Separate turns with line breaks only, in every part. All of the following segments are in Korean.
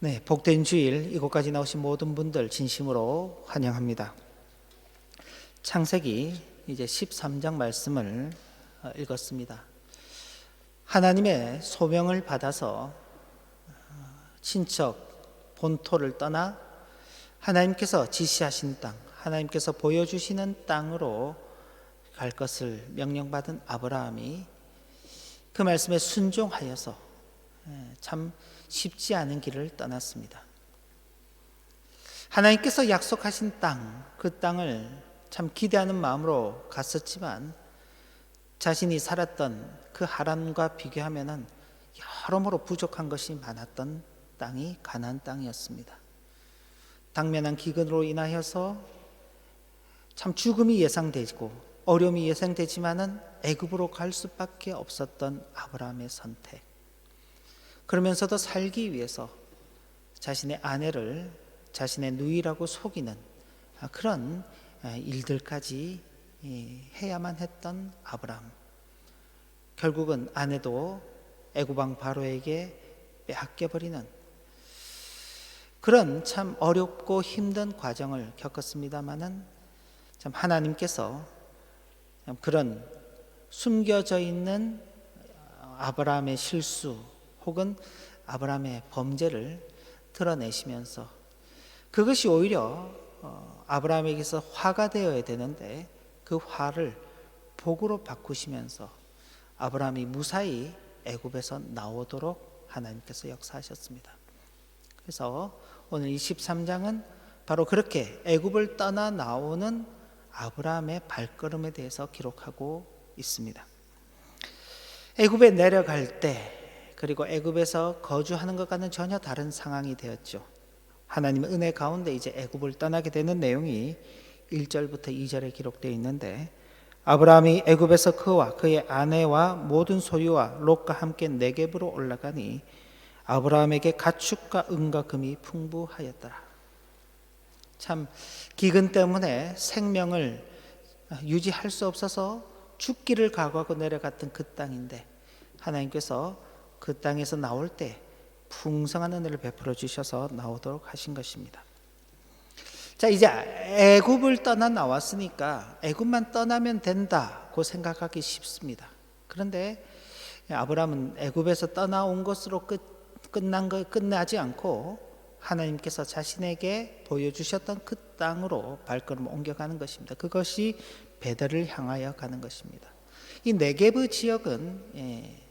네, 복된 주일 이곳까지 나오신 모든 분들 진심으로 환영합니다. 창세기 이제 13장 말씀을 읽었습니다. 하나님의 소명을 받아서 친척 본토를 떠나 하나님께서 지시하신 땅, 하나님께서 보여주시는 땅으로 갈 것을 명령받은 아브라함이 그 말씀에 순종하여서 참 쉽지 않은 길을 떠났습니다. 하나님께서 약속하신 땅, 그 땅을 참 기대하는 마음으로 갔었지만 자신이 살았던 그 하란과 비교하면 여러모로 부족한 것이 많았던 땅이 가나안 땅이었습니다. 당면한 기근으로 인하여서 참 죽음이 예상되고 어려움이 예상되지만은 애굽으로 갈 수밖에 없었던 아브라함의 선택. 그러면서도 살기 위해서 자신의 아내를 자신의 누이라고 속이는 그런 일들까지 해야만 했던 아브라함. 결국은 아내도 애굽 왕 바로에게 빼앗겨버리는 그런 참 어렵고 힘든 과정을 겪었습니다마는 참 하나님께서 그런 숨겨져 있는 아브라함의 실수 혹은 아브라함의 범죄를 드러내시면서 그것이 오히려 아브라함에게서 화가 되어야 되는데 그 화를 복으로 바꾸시면서 아브라함이 무사히 애굽에서 나오도록 하나님께서 역사하셨습니다. 그래서 오늘 23장은 바로 그렇게 애굽을 떠나 나오는 아브라함의 발걸음에 대해서 기록하고 있습니다. 애굽에 내려갈 때 그리고 애굽에서 거주하는 것과는 전혀 다른 상황이 되었죠. 하나님의 은혜 가운데 이제 애굽을 떠나게 되는 내용이 1절부터 2절에 기록되어 있는데 아브라함이 애굽에서 그와 그의 아내와 모든 소유와 롯과 함께 네겝으로 올라가니 아브라함에게 가축과 은과 금이 풍부하였더라. 참 기근 때문에 생명을 유지할 수 없어서 죽기를 각오하고 내려갔던 그 땅인데 하나님께서 그 땅에서 나올 때 풍성한 은혜를 베풀어 주셔서 나오도록 하신 것입니다. 자, 이제 애굽을 떠나 나왔으니까 애굽만 떠나면 된다고 생각하기 쉽습니다. 그런데 아브라함은 애굽에서 떠나온 것으로 끝나지 않고 하나님께서 자신에게 보여주셨던 그 땅으로 발걸음을 옮겨가는 것입니다. 그것이 베델을 향하여 가는 것입니다. 이 네게브 지역은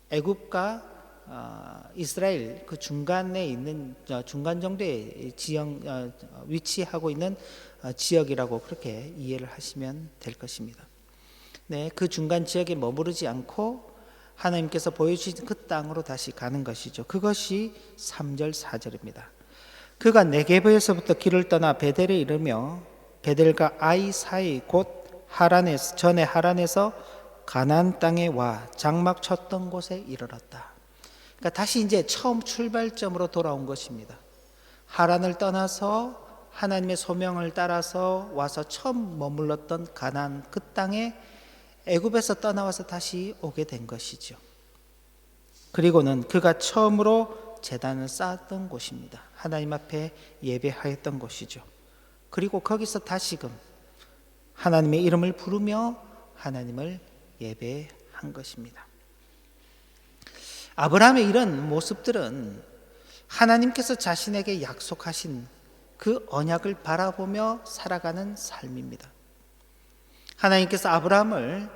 애굽과 이스라엘 그 중간에 있는 중간 정도의 위치하고 있는 지역이라고 그렇게 이해를 하시면 될 것입니다. 네, 그 중간 지역에 머무르지 않고 하나님께서 보여주신 그 땅으로 다시 가는 것이죠. 그것이 3절 4절입니다. 그가 네게브에서부터 길을 떠나 베델에 이르며 베델과 아이 사이 곧 하란에서 가나안 땅에 와 장막 쳤던 곳에 이르렀다. 그러니까 다시 이제 처음 출발점으로 돌아온 것입니다. 하란을 떠나서 하나님의 소명을 따라서 와서 처음 머물렀던 가나안 그 땅에 애굽에서 떠나와서 다시 오게 된 것이죠. 그리고는 그가 처음으로 제단을 쌓았던 곳입니다. 하나님 앞에 예배하였던 곳이죠. 그리고 거기서 다시금 하나님의 이름을 부르며 하나님을 예배한 것입니다. 아브라함의 이런 모습들은 하나님께서 자신에게 약속하신 그 언약을 바라보며 살아가는 삶입니다. 하나님께서 아브라함을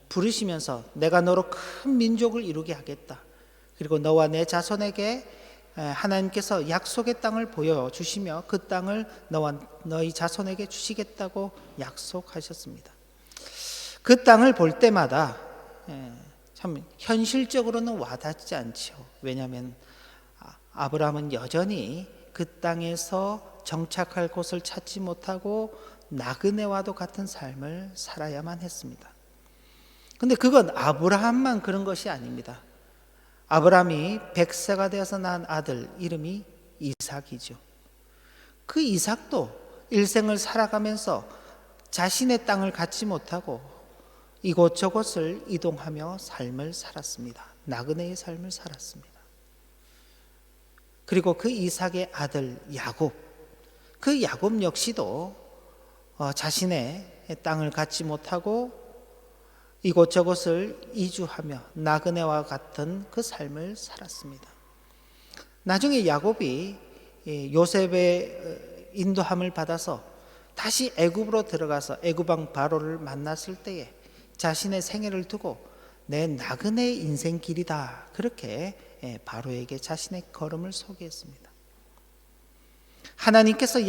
부르시면서 내가 너로 큰 민족을 이루게 하겠다. 그리고 너와 내 자손에게 하나님께서 약속의 땅을 보여주시며 그 땅을 너와 너희 자손에게 주시겠다고 약속하셨습니다. 그 땅을 볼 때마다 참 현실적으로는 와닿지 않죠. 왜냐하면 아브라함은 여전히 그 땅에서 정착할 곳을 찾지 못하고 나그네와도 같은 삶을 살아야만 했습니다. 근데 그건 아브라함만 그런 것이 아닙니다. 아브라함이 100세가 되어서 낳은 아들 이름이 이삭이죠. 그 이삭도 일생을 살아가면서 자신의 땅을 갖지 못하고 이곳저곳을 이동하며 삶을 살았습니다. 나그네의 삶을 살았습니다. 그리고 그 이삭의 아들 야곱, 그 야곱 역시도 자신의 땅을 갖지 못하고 이곳저곳을 이주하며 나그네와 같은 그 삶을 살았습니다. 나중에 야곱이 요셉의 인도함을 받아서 다시 애굽으로 들어가서 애굽왕 바로를 만났을 때에 자신의 생애를 두고 내 나그네의 인생길이다, 그렇게 바로에게 자신의 걸음을 소개했습니다. 하나님께서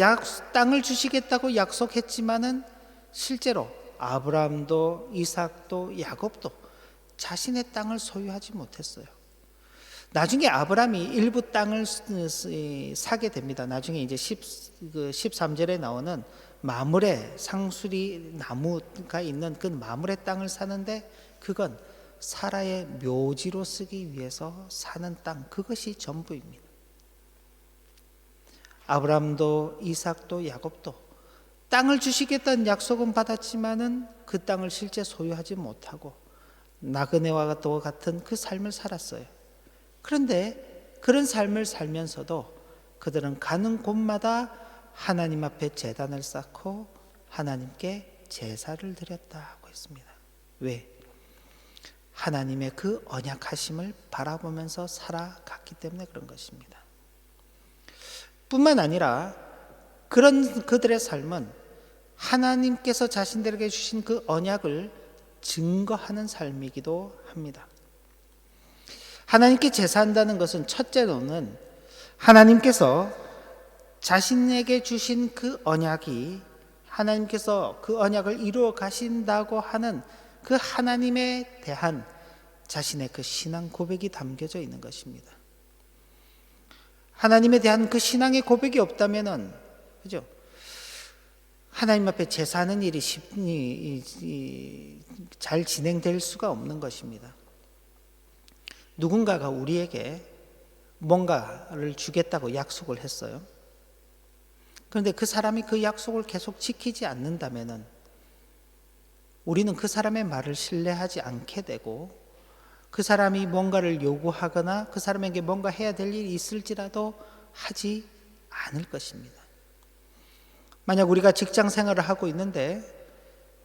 땅을 주시겠다고 약속했지만은 실제로 아브라함도 이삭도 야곱도 자신의 땅을 소유하지 못했어요. 나중에 아브라함이 일부 땅을 사게 됩니다. 나중에 이제 13절에 나오는 마므레 상수리 나무가 있는 그 마므레 땅을 사는데 그건 사라의 묘지로 쓰기 위해서 사는 땅, 그것이 전부입니다. 아브라함도 이삭도 야곱도 땅을 주시겠다는 약속은 받았지만은 그 땅을 실제 소유하지 못하고 나그네와 같은 그 삶을 살았어요. 그런데 그런 삶을 살면서도 그들은 가는 곳마다 하나님 앞에 제단을 쌓고 하나님께 제사를 드렸다고 했습니다. 왜? 하나님의 그 언약하심을 바라보면서 살아갔기 때문에 그런 것입니다. 뿐만 아니라 그런 그들의 삶은 하나님께서 자신들에게 주신 그 언약을 증거하는 삶이기도 합니다. 하나님께 제사한다는 것은 첫째로는 하나님께서 자신에게 주신 그 언약이 하나님께서 그 언약을 이루어 가신다고 하는 그 하나님에 대한 자신의 그 신앙 고백이 담겨져 있는 것입니다. 하나님에 대한 그 신앙의 고백이 없다면은, 그죠? 하나님 앞에 제사하는 일이 잘 진행될 수가 없는 것입니다. 누군가가 우리에게 뭔가를 주겠다고 약속을 했어요. 그런데 그 사람이 그 약속을 계속 지키지 않는다면은 우리는 그 사람의 말을 신뢰하지 않게 되고 그 사람이 뭔가를 요구하거나 그 사람에게 뭔가 해야 될 일이 있을지라도 하지 않을 것입니다. 만약 우리가 직장 생활을 하고 있는데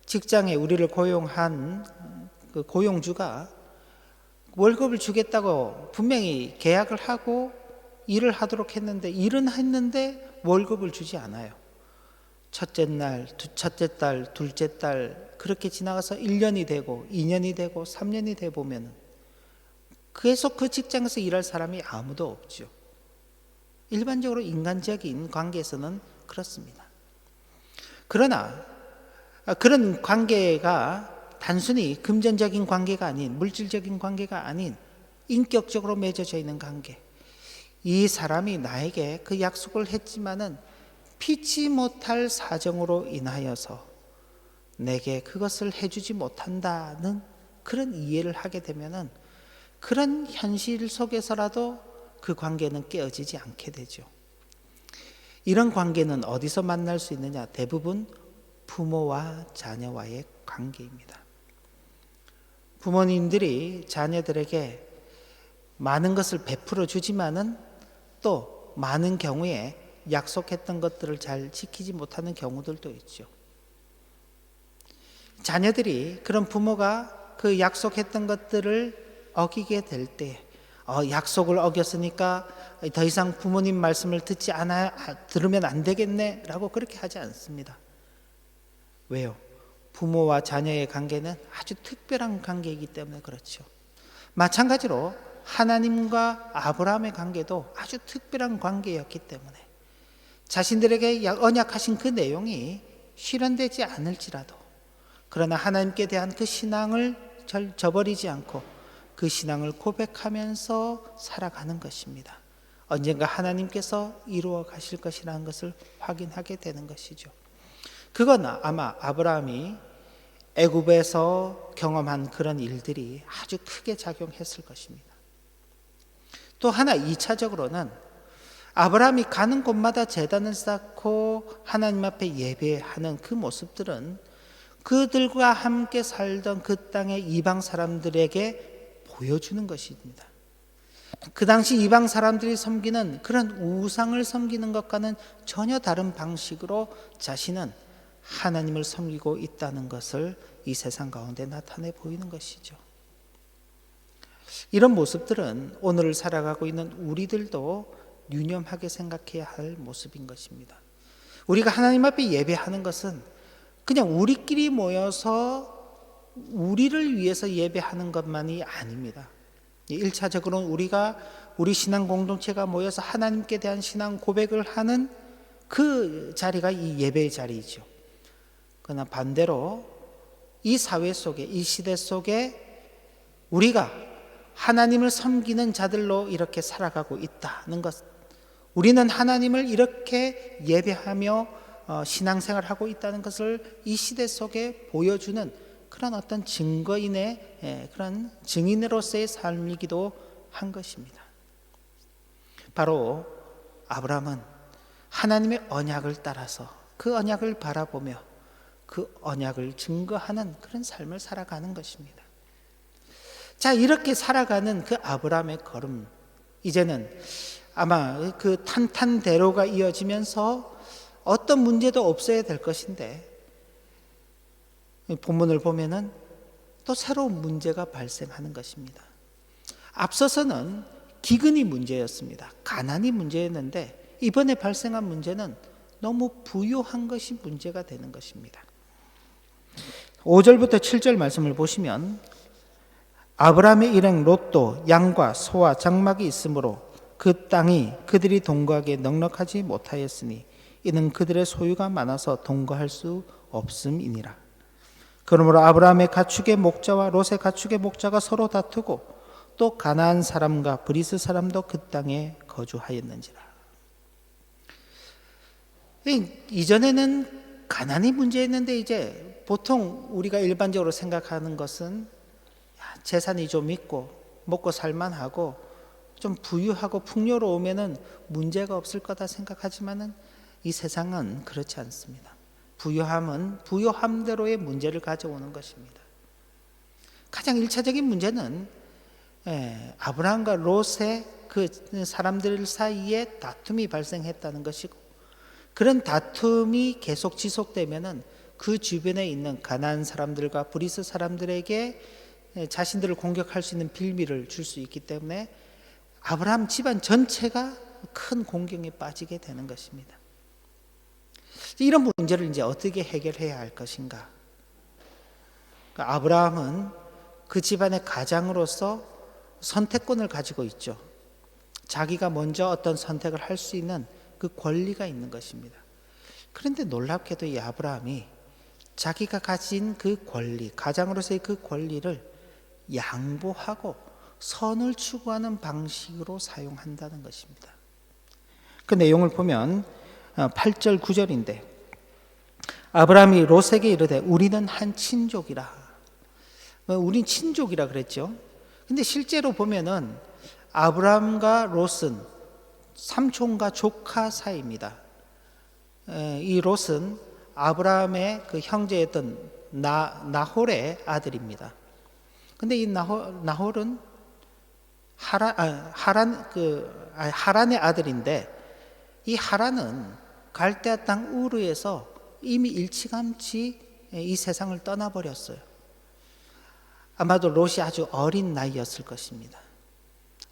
직장에 우리를 고용한 그 고용주가 월급을 주겠다고 분명히 계약을 하고 일을 하도록 했는데 일은 했는데 월급을 주지 않아요. 첫째 달, 둘째 달 그렇게 지나가서 1년이 되고 2년이 되고 3년이 돼 보면 계속 그 직장에서 일할 사람이 아무도 없죠. 일반적으로 인간적인 관계에서는 그렇습니다. 그러나 그런 관계가 단순히 금전적인 관계가 아닌, 물질적인 관계가 아닌 인격적으로 맺어져 있는 관계, 이 사람이 나에게 그 약속을 했지만은 피치 못할 사정으로 인하여서 내게 그것을 해주지 못한다는 그런 이해를 하게 되면은 그런 현실 속에서라도 그 관계는 깨어지지 않게 되죠. 이런 관계는 어디서 만날 수 있느냐? 대부분 부모와 자녀와의 관계입니다. 부모님들이 자녀들에게 많은 것을 베풀어 주지만은 또 많은 경우에 약속했던 것들을 잘 지키지 못하는 경우들도 있죠. 자녀들이 그런 부모가 그 약속했던 것들을 어기게 될 때 약속을 어겼으니까 더 이상 부모님 말씀을 들으면 안 되겠네 라고 그렇게 하지 않습니다. 왜요? 부모와 자녀의 관계는 아주 특별한 관계이기 때문에 그렇죠. 마찬가지로 하나님과 아브라함의 관계도 아주 특별한 관계였기 때문에 자신들에게 언약하신 그 내용이 실현되지 않을지라도 그러나 하나님께 대한 그 신앙을 저버리지 않고 그 신앙을 고백하면서 살아가는 것입니다. 언젠가 하나님께서 이루어 가실 것이라는 것을 확인하게 되는 것이죠. 그건 아마 아브라함이 애굽에서 경험한 그런 일들이 아주 크게 작용했을 것입니다. 또 하나 2차적으로는 아브라함이 가는 곳마다 제단을 쌓고 하나님 앞에 예배하는 그 모습들은 그들과 함께 살던 그 땅의 이방 사람들에게 보여주는 것입니다. 그 당시 이방 사람들이 섬기는 그런 우상을 섬기는 것과는 전혀 다른 방식으로 자신은 하나님을 섬기고 있다는 것을 이 세상 가운데 나타내 보이는 것이죠. 이런 모습들은 오늘을 살아가고 있는 우리들도 유념하게 생각해야 할 모습인 것입니다. 우리가 하나님 앞에 예배하는 것은 그냥 우리끼리 모여서 우리를 위해서 예배하는 것만이 아닙니다. 1차적으로는 우리 신앙 공동체가 모여서 하나님께 대한 신앙 고백을 하는 그 자리가 이 예배의 자리이죠. 그러나 반대로 이 사회 속에, 이 시대 속에 우리가 하나님을 섬기는 자들로 이렇게 살아가고 있다는 것, 우리는 하나님을 이렇게 예배하며 신앙생활을 하고 있다는 것을 이 시대 속에 보여주는 그런 어떤 증거인의 그런 증인으로서의 삶이기도 한 것입니다. 바로 아브라함은 하나님의 언약을 따라서 그 언약을 바라보며 그 언약을 증거하는 그런 삶을 살아가는 것입니다. 자, 이렇게 살아가는 그 아브라함의 걸음, 이제는 아마 그 탄탄대로가 이어지면서 어떤 문제도 없어야 될 것인데, 본문을 보면은 또 새로운 문제가 발생하는 것입니다. 앞서서는 기근이 문제였습니다. 가난이 문제였는데 이번에 발생한 문제는 너무 부유한 것이 문제가 되는 것입니다. 5절부터 7절 말씀을 보시면 아브라함의 일행 롯도 양과 소와 장막이 있으므로 그 땅이 그들이 동거하기에 넉넉하지 못하였으니 이는 그들의 소유가 많아서 동거할 수 없음이니라. 그러므로 아브라함의 가축의 목자와 롯의 가축의 목자가 서로 다투고 또 가나안 사람과 브리스 사람도 그 땅에 거주하였는지라. 이전에는 가난이 문제였는데 이제 보통 우리가 일반적으로 생각하는 것은 재산이 좀 있고 먹고 살만하고 좀 부유하고 풍요로우면은 문제가 없을 거다 생각하지만은 이 세상은 그렇지 않습니다. 부유함은 부유함대로의 문제를 가져오는 것입니다. 가장 1차적인 문제는 아브라함과 롯의 그 사람들 사이에 다툼이 발생했다는 것이고, 그런 다툼이 계속 지속되면은 그 주변에 있는 가나안 사람들과 브리스 사람들에게 자신들을 공격할 수 있는 빌미를 줄 수 있기 때문에 아브라함 집안 전체가 큰 공경에 빠지게 되는 것입니다. 이런 문제를 이제 어떻게 해결해야 할 것인가? 그러니까 아브라함은 그 집안의 가장으로서 선택권을 가지고 있죠. 자기가 먼저 어떤 선택을 할 수 있는 그 권리가 있는 것입니다. 그런데 놀랍게도 이 아브라함이 자기가 가진 그 권리, 가장으로서의 그 권리를 양보하고 선을 추구하는 방식으로 사용한다는 것입니다. 그 내용을 보면 8절 9절인데 아브라함이 롯에게 이르되 우리는 한 친족이라. 우린 친족이라 그랬죠. 근데 실제로 보면은 아브라함과 롯은 삼촌과 조카 사이입니다. 이 롯은 아브라함의 그 형제였던 나홀의 아들입니다. 근데 이 나홀은 하란의 아들인데, 이 하란은 갈대아 땅 우르에서 이미 일찌감치 이 세상을 떠나버렸어요. 아마도 롯이 아주 어린 나이였을 것입니다.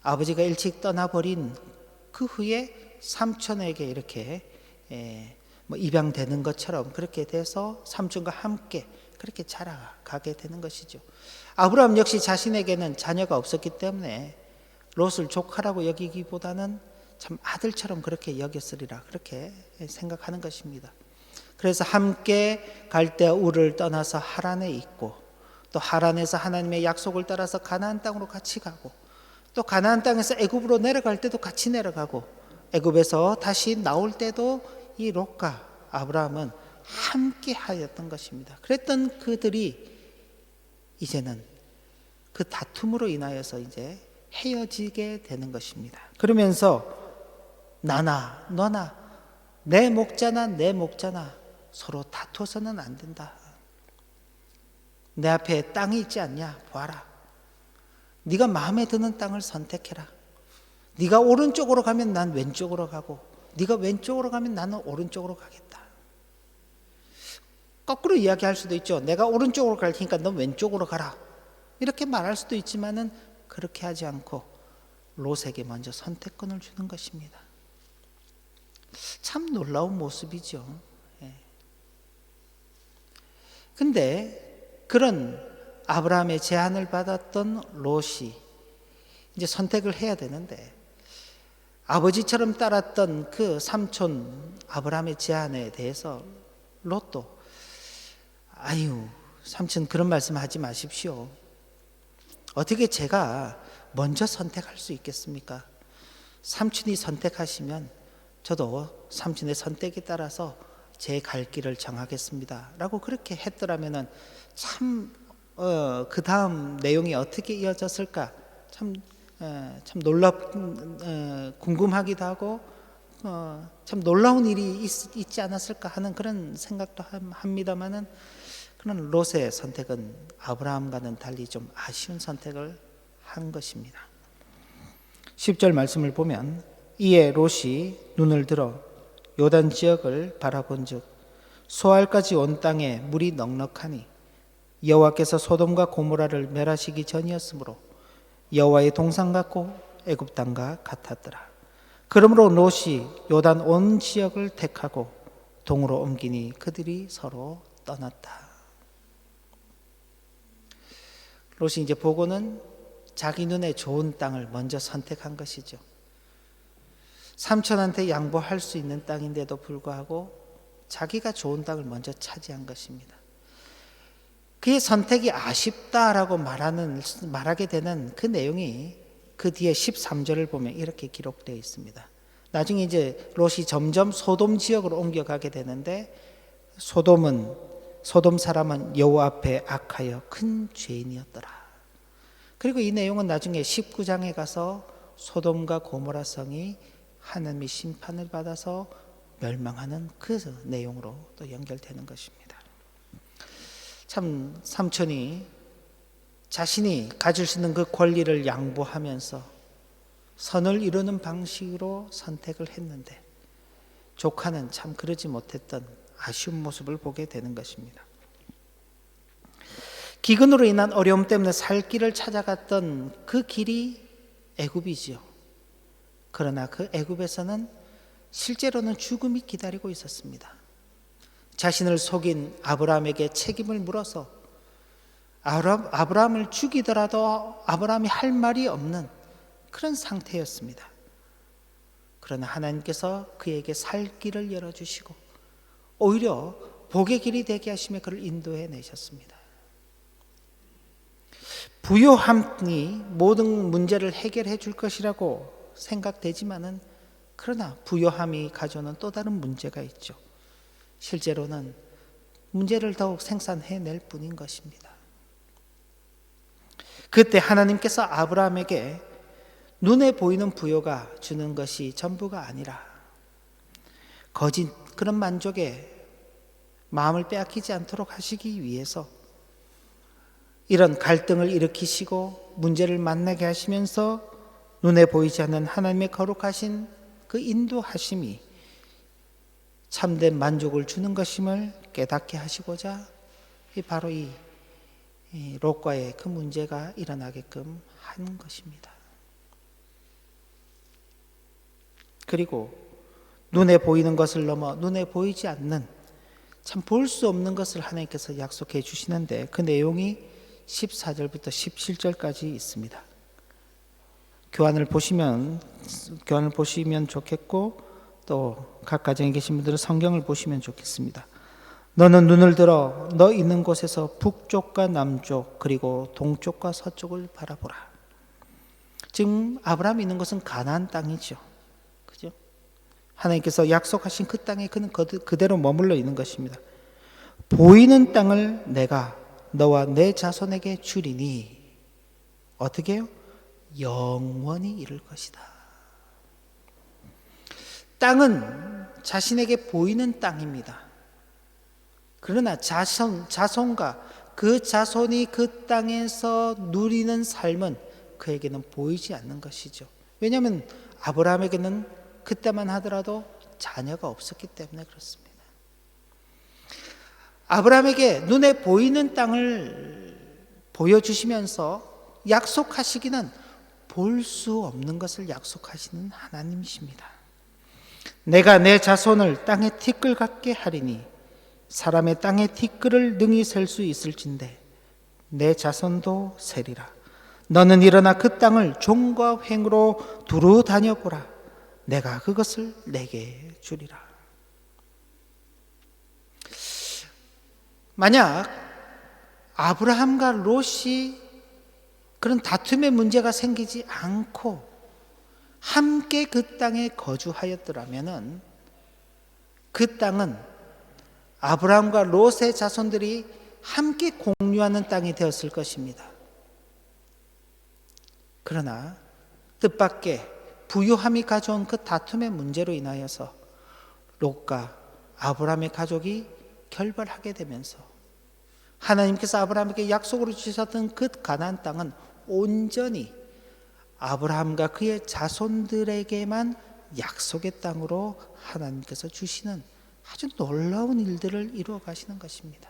아버지가 일찍 떠나버린 그 후에 삼촌에게 이렇게 입양되는 것처럼 그렇게 돼서 삼촌과 함께 그렇게 자라가게 되는 것이죠. 아브라함 역시 자신에게는 자녀가 없었기 때문에 롯을 조카라고 여기기보다는 참 아들처럼 그렇게 여겼으리라 그렇게 생각하는 것입니다. 그래서 함께 갈대아 우르를 떠나서 하란에 있고, 또 하란에서 하나님의 약속을 따라서 가나안 땅으로 같이 가고, 또 가나안 땅에서 애굽으로 내려갈 때도 같이 내려가고, 애굽에서 다시 나올 때도 이 롯과 아브라함은 함께 하였던 것입니다. 그랬던 그들이 이제는 그 다툼으로 인하여서 이제 헤어지게 되는 것입니다. 그러면서 나나 너나 내 목자나 내 목자나 서로 다투어서는 안 된다. 내 앞에 땅이 있지 않냐? 보아라. 네가 마음에 드는 땅을 선택해라. 네가 오른쪽으로 가면 난 왼쪽으로 가고 네가 왼쪽으로 가면 나는 오른쪽으로 가겠다. 거꾸로 이야기할 수도 있죠. 내가 오른쪽으로 갈 테니까 넌 왼쪽으로 가라. 이렇게 말할 수도 있지만은 그렇게 하지 않고 롯에게 먼저 선택권을 주는 것입니다. 참 놀라운 모습이죠. 근데 그런 아브라함의 제안을 받았던 롯이 이제 선택을 해야 되는데 아버지처럼 따랐던 그 삼촌 아브라함의 제안에 대해서 롯도 아유 삼촌 그런 말씀 하지 마십시오. 어떻게 제가 먼저 선택할 수 있겠습니까? 삼촌이 선택하시면 저도 삼촌의 선택에 따라서 제 갈 길을 정하겠습니다 라고 그렇게 했더라면 참 그 다음 내용이 어떻게 이어졌을까 참 궁금하기도 하고 참 놀라운 일이 있지 않았을까 하는 그런 생각도 합니다만은 그런 롯의 선택은 아브라함과는 달리 좀 아쉬운 선택을 한 것입니다. 10절 말씀을 보면 이에 롯이 눈을 들어 요단 지역을 바라본즉 소알까지 온 땅에 물이 넉넉하니 여호와께서 소돔과 고모라를 멸하시기 전이었으므로 여호와의 동산 같고 애굽 땅과 같았더라. 그러므로 롯이 요단 온 지역을 택하고 동으로 옮기니 그들이 서로 떠났다. 롯이 이제 보고는 자기 눈에 좋은 땅을 먼저 선택한 것이죠. 삼촌한테 양보할 수 있는 땅인데도 불구하고 자기가 좋은 땅을 먼저 차지한 것입니다. 그의 선택이 아쉽다라고 말하게 되는 그 내용이 그 뒤에 13절을 보면 이렇게 기록되어 있습니다. 나중에 이제 롯이 점점 소돔 지역으로 옮겨가게 되는데 소돔 사람은 여호와 앞에 악하여 큰 죄인이었더라. 그리고 이 내용은 나중에 19장에 가서 소돔과 고모라 성이 하나님의 심판을 받아서 멸망하는 그 내용으로 또 연결되는 것입니다. 참 삼촌이 자신이 가질 수 있는 그 권리를 양보하면서 선을 이루는 방식으로 선택을 했는데 조카는 참 그러지 못했던 아쉬운 모습을 보게 되는 것입니다. 기근으로 인한 어려움 때문에 살 길을 찾아갔던 그 길이 애굽이지요. 그러나 그 애굽에서는 실제로는 죽음이 기다리고 있었습니다. 자신을 속인 아브라함에게 책임을 물어서 아브라함을 죽이더라도 아브라함이 할 말이 없는 그런 상태였습니다. 그러나 하나님께서 그에게 살 길을 열어주시고 오히려 복의 길이 되게 하시며 그를 인도해 내셨습니다. 부요함이 모든 문제를 해결해 줄 것이라고 생각되지만은 그러나 부요함이 가져오는 또 다른 문제가 있죠. 실제로는 문제를 더욱 생산해낼 뿐인 것입니다. 그때 하나님께서 아브라함에게 눈에 보이는 부요가 주는 것이 전부가 아니라 거짓 그런 만족에 마음을 빼앗기지 않도록 하시기 위해서 이런 갈등을 일으키시고 문제를 만나게 하시면서 눈에 보이지 않는 하나님의 거룩하신 그 인도하심이 참된 만족을 주는 것임을 깨닫게 하시고자 바로 이 롯과의 그 문제가 일어나게끔 한 것입니다. 그리고 눈에 보이는 것을 넘어 눈에 보이지 않는 참 볼 수 없는 것을 하나님께서 약속해 주시는데 그 내용이 14절부터 17절까지 있습니다. 교환을 보시면 좋겠고 또 각 가정에 계신 분들은 성경을 보시면 좋겠습니다. 너는 눈을 들어 너 있는 곳에서 북쪽과 남쪽 그리고 동쪽과 서쪽을 바라보라. 지금 아브라함이 있는 곳은 가나안 땅이죠. 그죠? 하나님께서 약속하신 그 땅에 그는 그대로 머물러 있는 것입니다. 보이는 땅을 내가 너와 내 자손에게 주리니 어떻게 해요? 영원히 이룰 것이다. 땅은 자신에게 보이는 땅입니다. 그러나 자손과 그 자손이 그 땅에서 누리는 삶은 그에게는 보이지 않는 것이죠. 왜냐하면 아브라함에게는 그때만 하더라도 자녀가 없었기 때문에 그렇습니다. 아브라함에게 눈에 보이는 땅을 보여주시면서 약속하시기는 볼 수 없는 것을 약속하시는 하나님이십니다. 내가 내 자손을 땅의 티끌 같게 하리니 사람의 땅의 티끌을 능히 셀 수 있을진데 내 자손도 세리라. 너는 일어나 그 땅을 종과 횡으로 두루 다녀보라. 내가 그것을 내게 주리라. 만약 아브라함과 롯이 그런 다툼의 문제가 생기지 않고 함께 그 땅에 거주하였더라면 그 땅은 아브라함과 롯의 자손들이 함께 공유하는 땅이 되었을 것입니다. 그러나 뜻밖의 부유함이 가져온 그 다툼의 문제로 인하여서 롯과 아브라함의 가족이 결별하게 되면서 하나님께서 아브라함에게 약속으로 주셨던 그 가나안 땅은 온전히 아브라함과 그의 자손들에게만 약속의 땅으로 하나님께서 주시는 아주 놀라운 일들을 이루어 가시는 것입니다.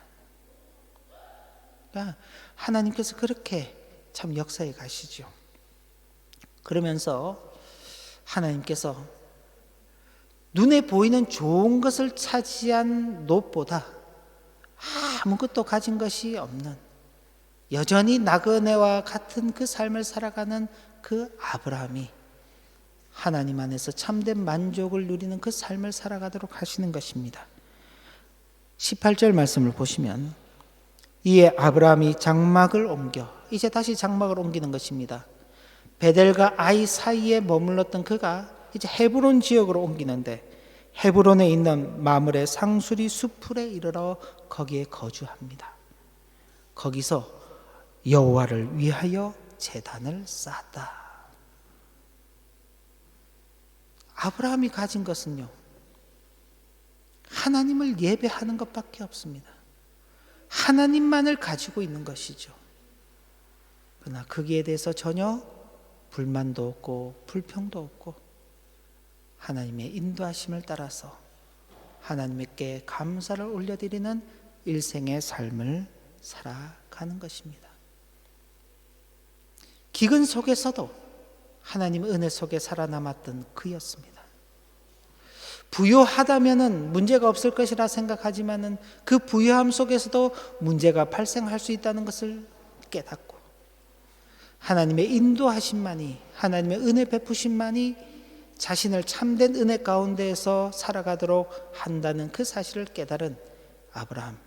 그러니까 하나님께서 그렇게 참 역사에 가시죠. 그러면서 하나님께서 눈에 보이는 좋은 것을 차지한 롯보다 아무것도 가진 것이 없는 여전히 나그네와 같은 그 삶을 살아가는 그 아브라함이 하나님 안에서 참된 만족을 누리는 그 삶을 살아가도록 하시는 것입니다. 18절 말씀을 보시면 이에 아브라함이 장막을 옮겨 이제 다시 장막을 옮기는 것입니다. 베델과 아이 사이에 머물렀던 그가 이제 헤브론 지역으로 옮기는데 헤브론에 있는 마므레 상수리 수풀에 이르러 거기에 거주합니다. 거기서 여호와를 위하여 제단을 쌓았다. 아브라함이 가진 것은요, 하나님을 예배하는 것밖에 없습니다. 하나님만을 가지고 있는 것이죠. 그러나 거기에 대해서 전혀 불만도 없고 불평도 없고 하나님의 인도하심을 따라서 하나님께 감사를 올려드리는 일생의 삶을 살아가는 것입니다. 기근 속에서도 하나님의 은혜 속에 살아남았던 그였습니다. 부유하다면은 문제가 없을 것이라 생각하지만은 그 부유함 속에서도 문제가 발생할 수 있다는 것을 깨닫고 하나님의 인도하심만이, 하나님의 은혜 베푸심만이 자신을 참된 은혜 가운데에서 살아가도록 한다는 그 사실을 깨달은 아브라함.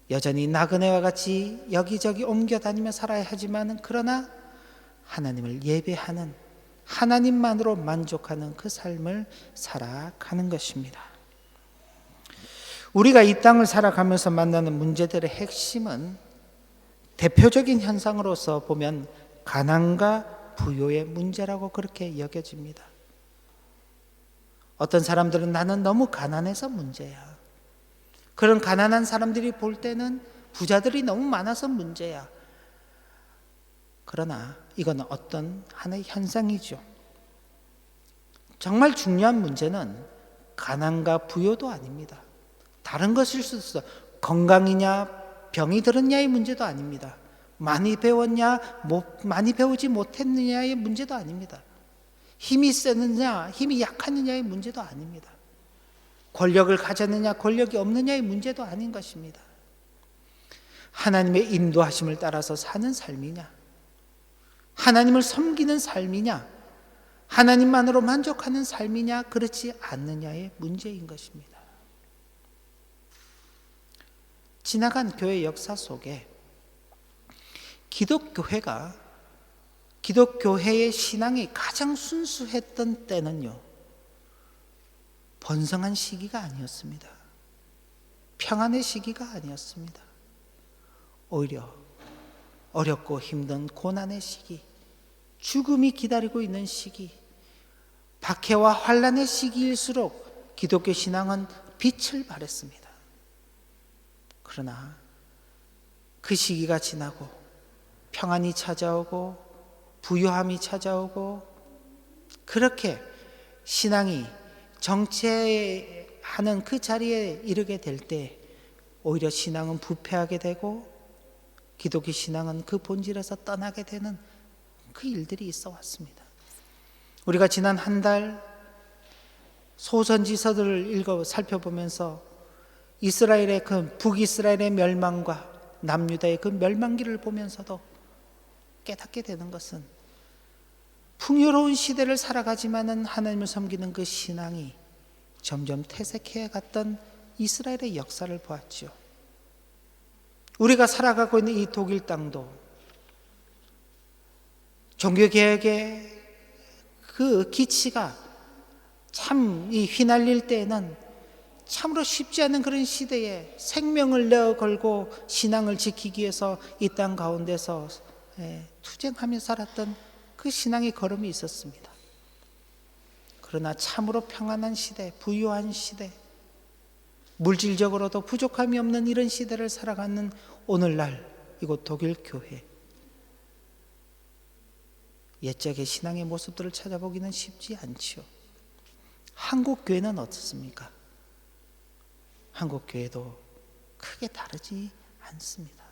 여전히 나그네와 같이 여기저기 옮겨 다니며 살아야 하지만 그러나 하나님을 예배하는, 하나님만으로 만족하는 그 삶을 살아가는 것입니다. 우리가 이 땅을 살아가면서 만나는 문제들의 핵심은 대표적인 현상으로서 보면 가난과 부요의 문제라고 그렇게 여겨집니다. 어떤 사람들은 나는 너무 가난해서 문제야. 그런 가난한 사람들이 볼 때는 부자들이 너무 많아서 문제야. 그러나 이건 어떤 하나의 현상이죠. 정말 중요한 문제는 가난과 부요도 아닙니다. 다른 것일 수도 있어. 건강이냐 병이 들었냐의 문제도 아닙니다. 많이 배웠냐 많이 배우지 못했느냐의 문제도 아닙니다. 힘이 세느냐 힘이 약하느냐의 문제도 아닙니다. 권력을 가졌느냐 권력이 없느냐의 문제도 아닌 것입니다. 하나님의 인도하심을 따라서 사는 삶이냐, 하나님을 섬기는 삶이냐, 하나님만으로 만족하는 삶이냐, 그렇지 않느냐의 문제인 것입니다. 지나간 교회 역사 속에 기독교회의 신앙이 가장 순수했던 때는요, 번성한 시기가 아니었습니다. 평안의 시기가 아니었습니다. 오히려 어렵고 힘든 고난의 시기, 죽음이 기다리고 있는 시기, 박해와 환난의 시기일수록 기독교 신앙은 빛을 발했습니다. 그러나 그 시기가 지나고 평안이 찾아오고 부유함이 찾아오고 그렇게 신앙이 정체하는 그 자리에 이르게 될 때 오히려 신앙은 부패하게 되고 기독교 신앙은 그 본질에서 떠나게 되는 그 일들이 있어 왔습니다. 우리가 지난 한 달 소선지서들을 읽어 살펴보면서 이스라엘의 그 북이스라엘의 멸망과 남유다의 그 멸망기를 보면서도 깨닫게 되는 것은 풍요로운 시대를 살아가지만은 하나님을 섬기는 그 신앙이 점점 퇴색해 갔던 이스라엘의 역사를 보았죠. 우리가 살아가고 있는 이 독일 땅도 종교개혁의 그 기치가 참 이 휘날릴 때에는 참으로 쉽지 않은 그런 시대에 생명을 내어 걸고 신앙을 지키기 위해서 이 땅 가운데서 투쟁하며 살았던 그 신앙의 걸음이 있었습니다. 그러나 참으로 평안한 시대, 부유한 시대, 물질적으로도 부족함이 없는 이런 시대를 살아가는 오늘날 이곳 독일 교회, 옛적의 신앙의 모습들을 찾아보기는 쉽지 않지요. 한국 교회는 어떻습니까? 한국 교회도 크게 다르지 않습니다.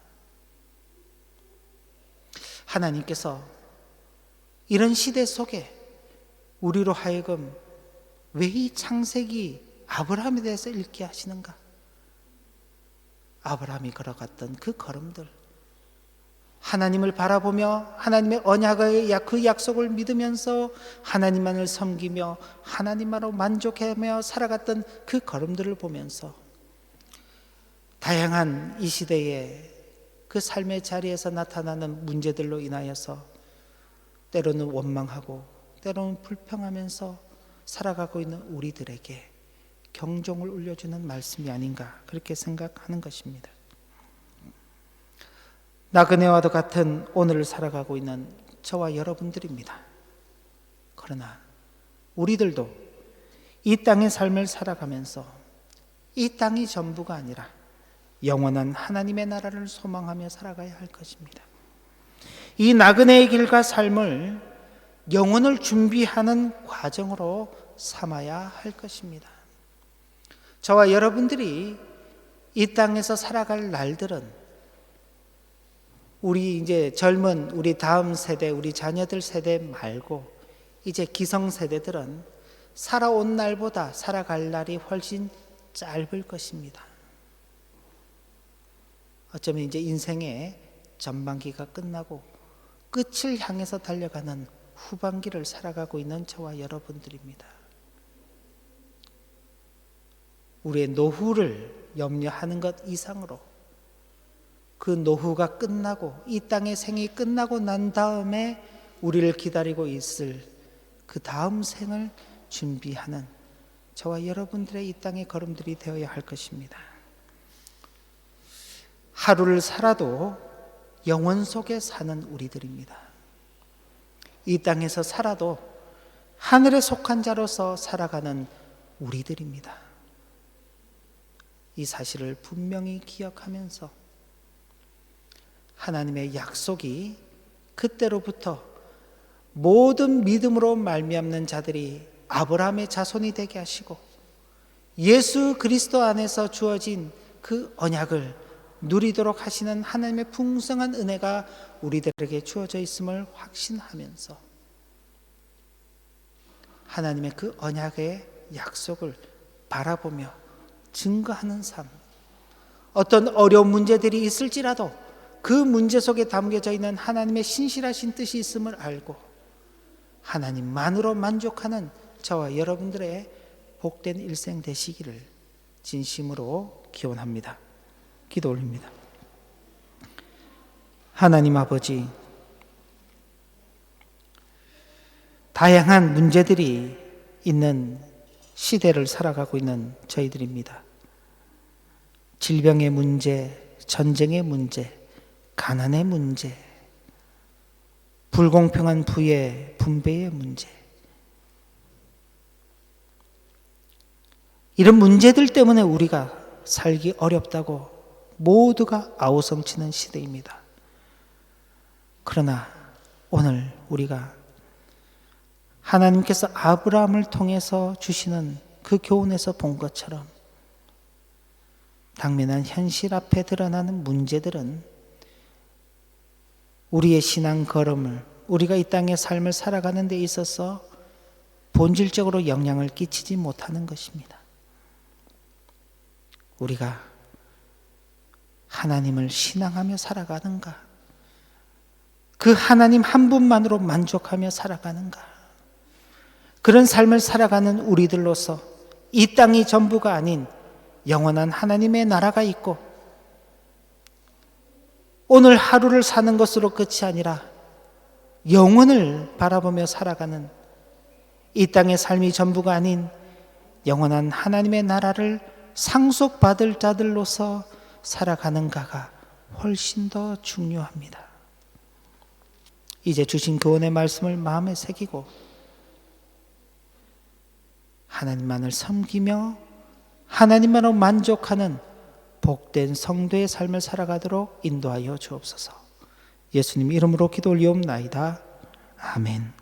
하나님께서 이런 시대 속에 우리로 하여금 왜 이 창세기 아브라함에 대해서 읽게 하시는가? 아브라함이 걸어갔던 그 걸음들, 하나님을 바라보며 하나님의 언약의 그 약속을 믿으면서 하나님만을 섬기며 하나님만으로 만족하며 살아갔던 그 걸음들을 보면서 다양한 이 시대의 그 삶의 자리에서 나타나는 문제들로 인하여서 때로는 원망하고 때로는 불평하면서 살아가고 있는 우리들에게 경종을 울려주는 말씀이 아닌가 그렇게 생각하는 것입니다. 나그네와도 같은 오늘을 살아가고 있는 저와 여러분들입니다. 그러나 우리들도 이 땅의 삶을 살아가면서 이 땅이 전부가 아니라 영원한 하나님의 나라를 소망하며 살아가야 할 것입니다. 이 나그네의 길과 삶을 영혼을 준비하는 과정으로 삼아야 할 것입니다. 저와 여러분들이 이 땅에서 살아갈 날들은 우리 이제 젊은 우리 다음 세대, 우리 자녀들 세대 말고 이제 기성 세대들은 살아온 날보다 살아갈 날이 훨씬 짧을 것입니다. 어쩌면 이제 인생의 전반기가 끝나고 끝을 향해서 달려가는 후반기를 살아가고 있는 저와 여러분들입니다. 우리의 노후를 염려하는 것 이상으로 그 노후가 끝나고 이 땅의 생이 끝나고 난 다음에 우리를 기다리고 있을 그 다음 생을 준비하는 저와 여러분들의 이 땅의 걸음들이 되어야 할 것입니다. 하루를 살아도 영원 속에 사는 우리들입니다. 이 땅에서 살아도 하늘에 속한 자로서 살아가는 우리들입니다. 이 사실을 분명히 기억하면서 하나님의 약속이 그때로부터 모든 믿음으로 말미암는 자들이 아브라함의 자손이 되게 하시고 예수 그리스도 안에서 주어진 그 언약을 누리도록 하시는 하나님의 풍성한 은혜가 우리들에게 주어져 있음을 확신하면서 하나님의 그 언약의 약속을 바라보며 증거하는 삶, 어떤 어려운 문제들이 있을지라도 그 문제 속에 담겨져 있는 하나님의 신실하신 뜻이 있음을 알고 하나님만으로 만족하는 저와 여러분들의 복된 일생 되시기를 진심으로 기원합니다. 기도 올립니다. 하나님 아버지, 다양한 문제들이 있는 시대를 살아가고 있는 저희들입니다. 질병의 문제, 전쟁의 문제, 가난의 문제, 불공평한 부의 분배의 문제, 이런 문제들 때문에 우리가 살기 어렵다고 모두가 아우성치는 시대입니다. 그러나 오늘 우리가 하나님께서 아브라함을 통해서 주시는 그 교훈에서 본 것처럼 당면한 현실 앞에 드러나는 문제들은 우리의 신앙 걸음을, 우리가 이 땅의 삶을 살아가는 데 있어서 본질적으로 영향을 끼치지 못하는 것입니다. 우리가 하나님을 신앙하며 살아가는가? 그 하나님 한 분만으로 만족하며 살아가는가? 그런 삶을 살아가는 우리들로서 이 땅이 전부가 아닌 영원한 하나님의 나라가 있고, 오늘 하루를 사는 것으로 끝이 아니라 영원을 바라보며 살아가는 이 땅의 삶이 전부가 아닌 영원한 하나님의 나라를 상속받을 자들로서 살아가는가가 훨씬 더 중요합니다. 이제 주신 교훈의 말씀을 마음에 새기고 하나님만을 섬기며 하나님만으로 만족하는 복된 성도의 삶을 살아가도록 인도하여 주옵소서. 예수님 이름으로 기도 올리옵나이다. 아멘.